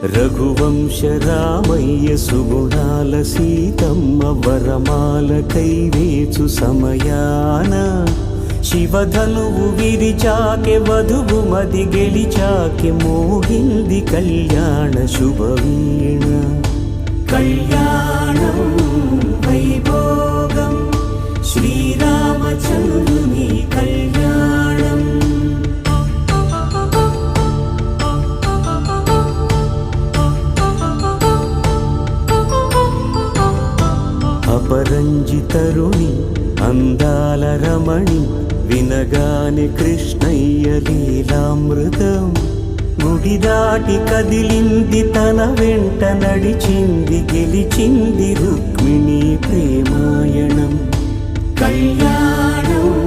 రఘువంశ రామయ్య సుగుణాల సీతమ్మ వరమాల కైవేచు సమయాన శివధనువు విరిచాకె వధువు మది గెలిచాకె మోగింది కళ్యాణ శుభవీణ. కళ్యాణం వైభోగం శ్రీరామచంద్రుని కళ్యాణం. అపరంజి తరుణి అందాల రమణి వినగానే కృష్ణయ్య లీలామృతం. గుడి దాటి కదిలింది తన వెంట నడిచింది గెలిచింది రుక్మిణి ప్రేమాయణం. కళ్యాణం